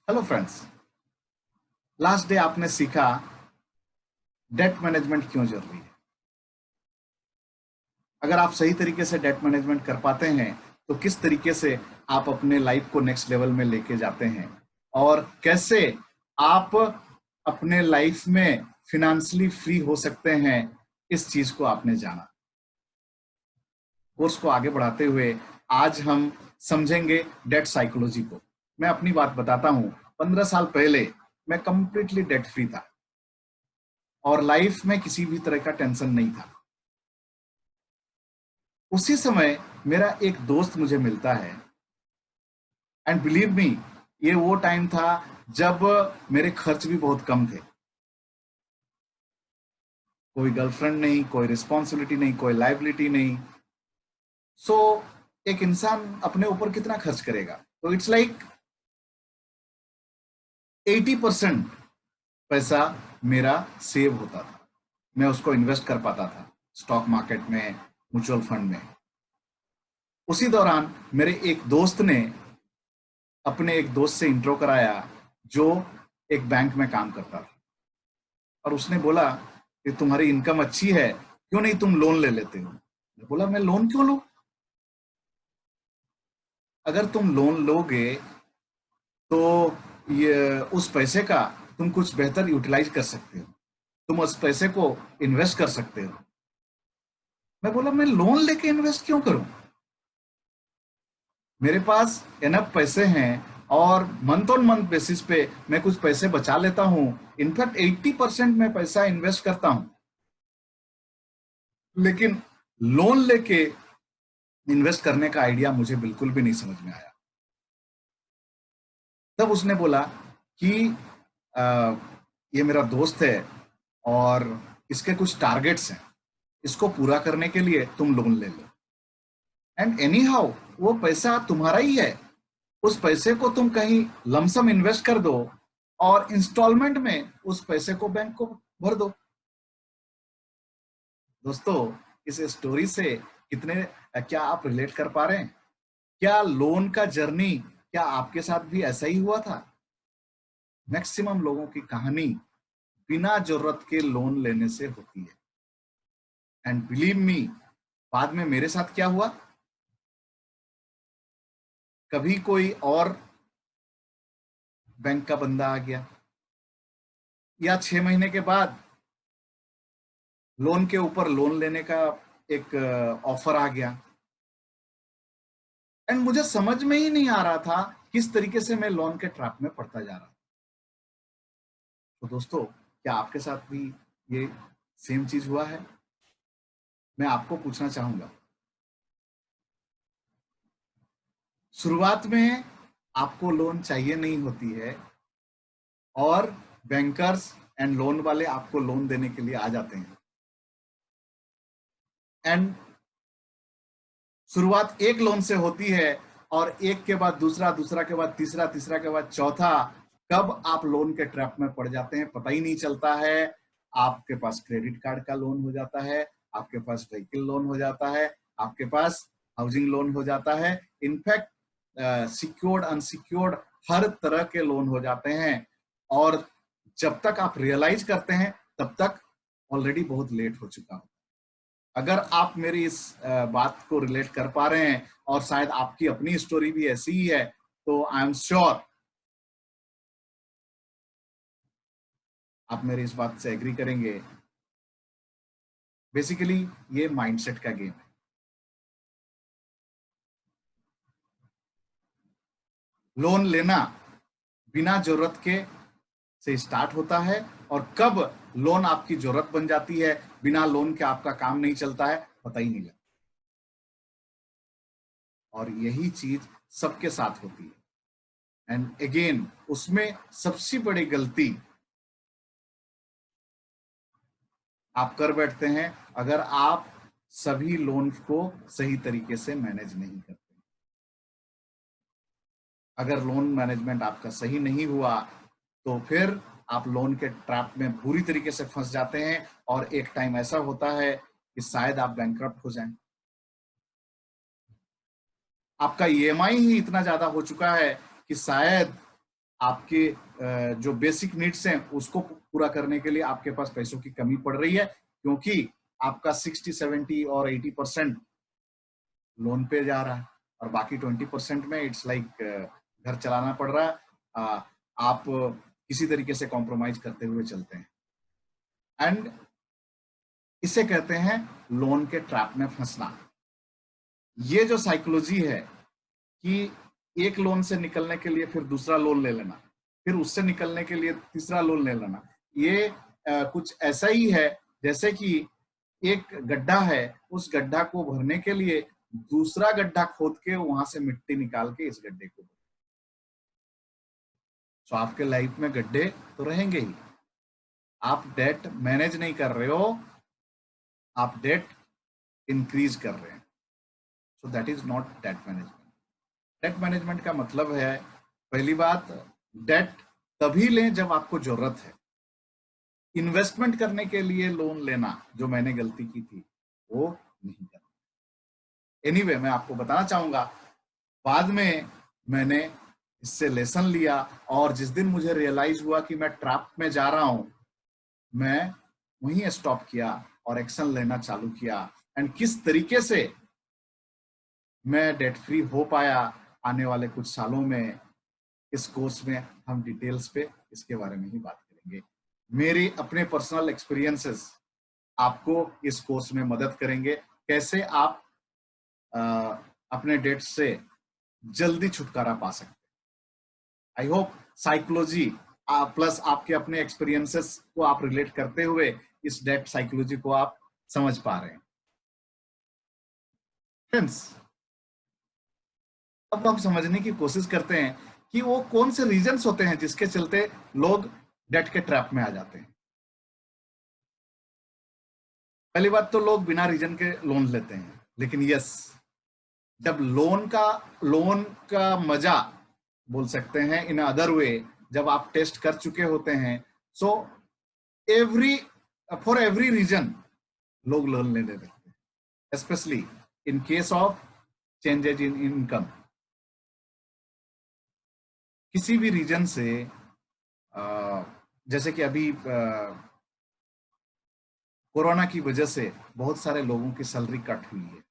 Hello friends. Last day आपने सीखा debt management क्यों जरूरी है। अगर आप सही तरीके से डेट मैनेजमेंट कर पाते हैं तो किस तरीके से आप अपने लाइफ को नेक्स्ट लेवल में लेके जाते हैं और कैसे आप अपने लाइफ में फिनेंशियली फ्री हो सकते हैं, इस चीज को आपने जाना। कोर्स को आगे बढ़ाते हुए आज हम समझेंगे डेट साइकोलॉजी को। मैं अपनी बात बताता हूं। 15 साल पहले मैं कंप्लीटली डेट फ्री था और लाइफ में किसी भी तरह का टेंशन नहीं था। उसी समय मेरा एक दोस्त मुझे मिलता है एंड बिलीव मी, ये वो टाइम था जब मेरे खर्च भी बहुत कम थे। कोई गर्लफ्रेंड नहीं, कोई रिस्पॉन्सिबिलिटी नहीं, कोई लाइबिलिटी नहीं। सो एक इंसान अपने ऊपर कितना खर्च करेगा? तो इट्स लाइक 80% पैसा मेरा सेव होता था। मैं उसको इन्वेस्ट कर पाता था स्टॉक मार्केट में, म्यूचुअल फंड में। उसी दौरान मेरे एक दोस्त ने अपने एक दोस्त से इंट्रो कराया जो एक बैंक में काम करता था, और उसने बोला कि तुम्हारी इनकम अच्छी है, क्यों नहीं तुम लोन ले लेते हो। मैं बोला मैं लोन क्यों लूं? अगर तुम लोन लोगे तो ये उस पैसे का तुम कुछ बेहतर यूटिलाइज कर सकते हो, तुम उस पैसे को इन्वेस्ट कर सकते हो। मैं बोला मैं लोन लेके इन्वेस्ट क्यों करूं? मेरे पास एनफ पैसे हैं और मंथ ऑन मंथ बेसिस पे मैं कुछ पैसे बचा लेता हूं। इनफैक्ट 80% मैं पैसा इन्वेस्ट करता हूं, लेकिन लोन लेके इन्वेस्ट करने का आइडिया मुझे बिल्कुल भी नहीं समझ में आया। तब उसने बोला कि आ, ये मेरा दोस्त है और इसके कुछ टारगेट्स हैं, इसको पूरा करने के लिए तुम लोन ले लो। एंड एनी हाउ वो पैसा तुम्हारा ही है, उस पैसे को तुम कहीं लमसम इन्वेस्ट कर दो और इंस्टॉलमेंट में उस पैसे को बैंक को भर दो। दोस्तों, इस स्टोरी से कितने क्या आप रिलेट कर पा रहे हैं? क्या लोन का जर्नी, क्या आपके साथ भी ऐसा ही हुआ था? मैक्सिमम लोगों की कहानी बिना जरूरत के लोन लेने से होती है। एंड बिलीव मी, बाद में मेरे साथ क्या हुआ, कभी कोई और बैंक का बंदा आ गया या 6 महीने के बाद लोन के ऊपर लोन लेने का एक ऑफर आ गया, एंड मुझे समझ में ही नहीं आ रहा था किस तरीके से मैं लोन के ट्रैप में पड़ता जा रहा था। तो दोस्तों, क्या आपके साथ भी ये सेम चीज हुआ है? मैं आपको पूछना चाहूंगा, शुरुआत में आपको लोन चाहिए नहीं होती है और बैंकर्स एंड लोन वाले आपको लोन देने के लिए आ जाते हैं, एंड शुरुआत एक लोन से होती है और एक के बाद दूसरा, दूसरा के बाद तीसरा, तीसरा के बाद चौथा, कब आप लोन के ट्रैप में पड़ जाते हैं पता ही नहीं चलता है। आपके पास क्रेडिट कार्ड का लोन हो जाता है, आपके पास व्हीकल लोन हो जाता है, आपके पास हाउसिंग लोन हो जाता है, इनफैक्ट सिक्योर्ड अनसिक्योर्ड हर तरह के लोन हो जाते हैं। और जब तक आप रियलाइज करते हैं तब तक ऑलरेडी बहुत लेट हो चुका हो। अगर आप मेरी इस बात को रिलेट कर पा रहे हैं और शायद आपकी अपनी स्टोरी भी ऐसी ही है, तो आई एम श्योर आप मेरी इस बात से एग्री करेंगे। बेसिकली ये माइंडसेट का गेम है। लोन लेना बिना जरूरत के से स्टार्ट होता है और कब लोन आपकी जरूरत बन जाती है, बिना लोन के आपका काम नहीं चलता है, पता ही नहीं लगता। और यही चीज सबके साथ होती है। एंड अगेन, उसमें सबसे बड़ी गलती आप कर बैठते हैं अगर आप सभी लोन को सही तरीके से मैनेज नहीं करते। अगर लोन मैनेजमेंट आपका सही नहीं हुआ तो फिर आप लोन के ट्रैप में बुरी तरीके से फंस जाते हैं और एक टाइम ऐसा होता है कि शायद आप बैंकरप्ट हो जाएं। आपका ईएमआई ही इतना ज्यादा हो चुका है कि शायद आपके जो बेसिक नीड्स हैं उसको पूरा करने के लिए आपके पास पैसों की कमी पड़ रही है, क्योंकि आपका 60, 70 और 80% लोन पे जा रहा है और बाकी 20% में इट्स लाइक घर चलाना पड़ रहा है। आप किसी तरीके से कॉम्प्रोमाइज करते हुए चलते हैं, एंड इसे कहते हैं लोन के ट्रैप में फंसना। ये जो साइकोलॉजी है कि एक लोन से निकलने के लिए फिर दूसरा लोन ले लेना, फिर उससे निकलने के लिए तीसरा लोन ले लेना, ये कुछ ऐसा ही है जैसे कि एक गड्ढा है, उस गड्ढा को भरने के लिए दूसरा गड्ढा खोद के वहां से मिट्टी निकाल के इस गड्ढे को। तो आपके लाइफ में गड्ढे तो रहेंगे ही। आप डेट मैनेज नहीं कर रहे हो, आप डेट इंक्रीज कर रहे हैं। So that is not debt management. Debt management का मतलब है, पहली बात, डेट तभी लें जब आपको जरूरत है। इन्वेस्टमेंट करने के लिए लोन लेना, जो मैंने गलती की थी, वो नहीं करना। एनीवे, मैं आपको बताना चाहूंगा, बाद में मैंने इससे लेसन लिया और जिस दिन मुझे रियलाइज हुआ कि मैं ट्रैप में जा रहा हूं, मैं वहीं स्टॉप किया और एक्शन लेना चालू किया। एंड किस तरीके से मैं डेट फ्री हो पाया आने वाले कुछ सालों में, इस कोर्स में हम डिटेल्स पे इसके बारे में ही बात करेंगे। मेरे अपने पर्सनल एक्सपीरियंसेस आपको इस कोर्स में मदद करेंगे, कैसे आप अपने डेट से जल्दी छुटकारा पा सकते हैं। आई होप साइकोलॉजी प्लस आपके अपने एक्सपीरियंसेस को आप रिलेट करते हुए इस डेट साइकोलॉजी को आप समझ पा रहे हैं। फ्रेंड्स, अब हम समझने की कोशिश करते हैं कि वो कौन से रीजंस होते हैं जिसके चलते लोग डेट के ट्रैप में आ जाते हैं। पहली बात तो लोग बिना रीजन के लोन लेते हैं, लेकिन यस, जब लोन का मजा बोल सकते हैं इन अदर वे, जब आप टेस्ट कर चुके होते हैं, सो फॉर एवरी रीजन लोग लोन लेने लगते हैं, specially in case of changes in income. किसी भी रीजन से, जैसे कि अभी कोरोना की वजह से बहुत सारे लोगों की सैलरी कट हुई है,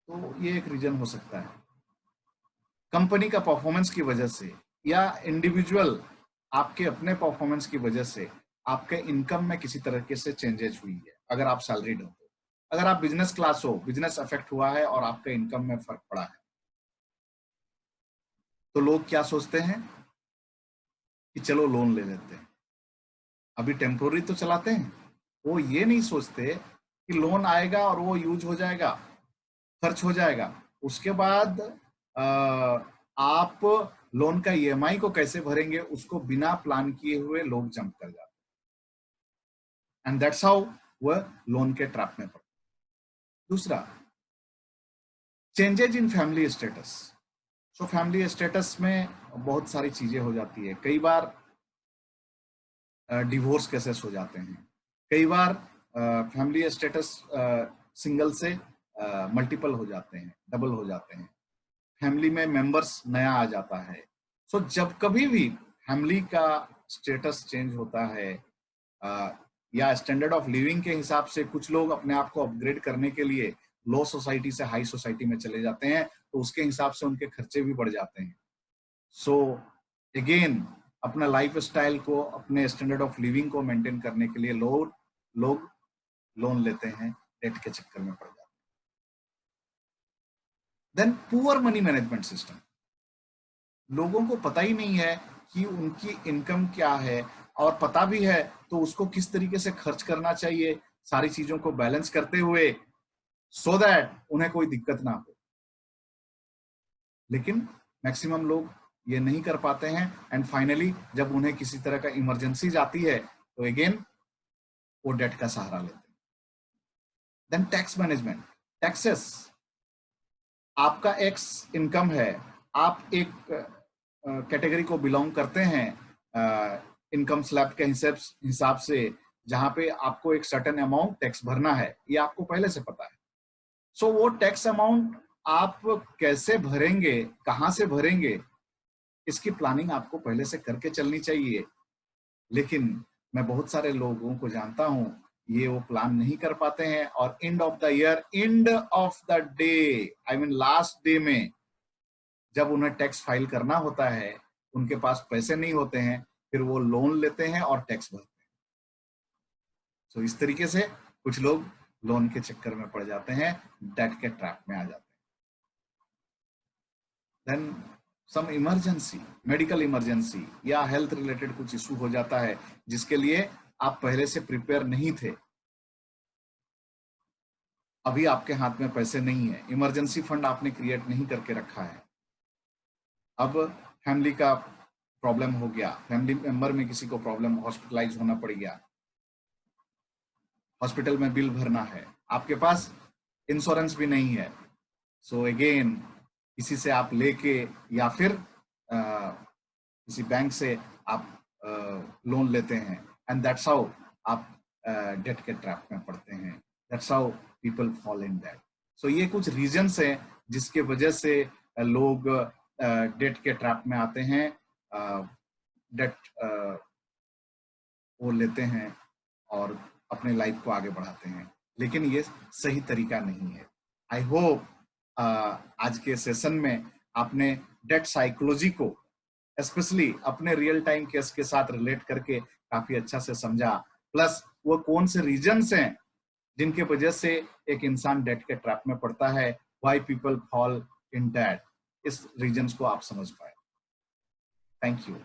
तो ये एक रीजन हो सकता है। कंपनी का परफॉर्मेंस की वजह से या इंडिविजुअल आपके अपने परफॉर्मेंस की वजह से आपके इनकम में किसी तरीके से चेंजेस हुई है। अगर आप सैलरीड हो, अगर आप बिजनेस क्लास हो, बिजनेस अफेक्ट हुआ है और आपके इनकम में फर्क पड़ा है, तो लोग क्या सोचते हैं कि चलो लोन ले लेते हैं, अभी टेम्पोररी तो चलाते हैं। वो ये नहीं सोचते कि लोन आएगा और वो यूज हो जाएगा, खर्च हो जाएगा, उसके बाद आप लोन का ईएमआई को कैसे भरेंगे, उसको बिना प्लान किए हुए लोग जंप कर जाते हैं, एंड दैट्स हाउ वह लोन के ट्रैप में पड़ते। दूसरा, changes in family status. So family status में बहुत सारी चीजें हो जाती है। कई बार डिवोर्स केसेस हो जाते हैं, कई बार फैमिली स्टेटस सिंगल से मल्टीपल हो जाते हैं, डबल हो जाते हैं, फैमिली में मेंबर्स नया आ जाता है। सो जब कभी भी फैमिली का स्टेटस चेंज होता है, या स्टैंडर्ड ऑफ लिविंग के हिसाब से कुछ लोग अपने आप को अपग्रेड करने के लिए लो सोसाइटी से हाई सोसाइटी में चले जाते हैं, तो उसके हिसाब से उनके खर्चे भी बढ़ जाते हैं। सो अगेन, अपना लाइफ स्टाइल को, अपने स्टैंडर्ड ऑफ लिविंग को मेंटेन करने के लिए लोग लोन लेते हैं, डेट के चक्कर में पड़ जाते हैं। Then poor money management system. लोगों को पता ही नहीं है कि उनकी इनकम क्या है, और पता भी है तो उसको किस तरीके से खर्च करना चाहिए, सारी चीजों को बैलेंस करते हुए, सो दैट उन्हें कोई दिक्कत ना हो। लेकिन मैक्सिमम लोग ये नहीं कर पाते हैं, एंड फाइनली जब उन्हें किसी तरह का इमरजेंसी आती है तो अगेन वो डेट का सहारा लेते हैं। Then tax management, taxes. आपका एक्स इनकम है, आप एक कैटेगरी को बिलोंग करते हैं इनकम स्लैब के हिसाब से, जहां पे आपको एक सर्टेन अमाउंट टैक्स भरना है, ये आपको पहले से पता है। सो वो टैक्स अमाउंट आप कैसे भरेंगे, कहां से भरेंगे, इसकी प्लानिंग आपको पहले से करके चलनी चाहिए। लेकिन मैं बहुत सारे लोगों को जानता हूं, ये वो प्लान नहीं कर पाते हैं और end of the year, end of the day, I mean last day में जब उन्हें टैक्स फाइल करना होता है, उनके पास पैसे नहीं होते हैं, फिर वो लोन लेते हैं और टैक्स भरते हैं। तो इस तरीके से कुछ लोग लोन के चक्कर में पड़ जाते हैं, डेट के ट्रैप में आ जाते हैं। Then some emergency, medical emergency या हेल्थ रिलेटेड कुछ इशू हो जाता है जिसके लिए आप पहले से प्रिपेयर नहीं थे। अभी आपके हाथ में पैसे नहीं है, इमरजेंसी फंड आपने क्रिएट नहीं करके रखा है। अब फैमिली का प्रॉब्लम हो गया, फैमिली मेंबर में किसी को प्रॉब्लम, हॉस्पिटलाइज होना पड़ गया, हॉस्पिटल में बिल भरना है, आपके पास इंश्योरेंस भी नहीं है। सो अगेन किसी से आप लेके या फिर किसी बैंक से आप लोन लेते हैं, एंड दैट्स हाउ आप डेट के ट्रैप में पड़ते हैं। That's how people fall in that. So ये कुछ रीजंस हैं जिसके वजह से लोग डेट के ट्रैप में आते हैं, डेट वो लेते हैं और अपने लाइफ को आगे बढ़ाते हैं, लेकिन ये सही तरीका नहीं है। आई होप आज के सेशन में आपने डेट साइकोलॉजी को स्पेशली अपने रियल टाइम केस के साथ रिलेट करके काफी अच्छा से समझा, प्लस वो कौन से रीजंस हैं जिनके वजह से एक इंसान डेट के ट्रैप में पड़ता है, why people fall in debt, इस रीजंस को आप समझ पाए। Thank you.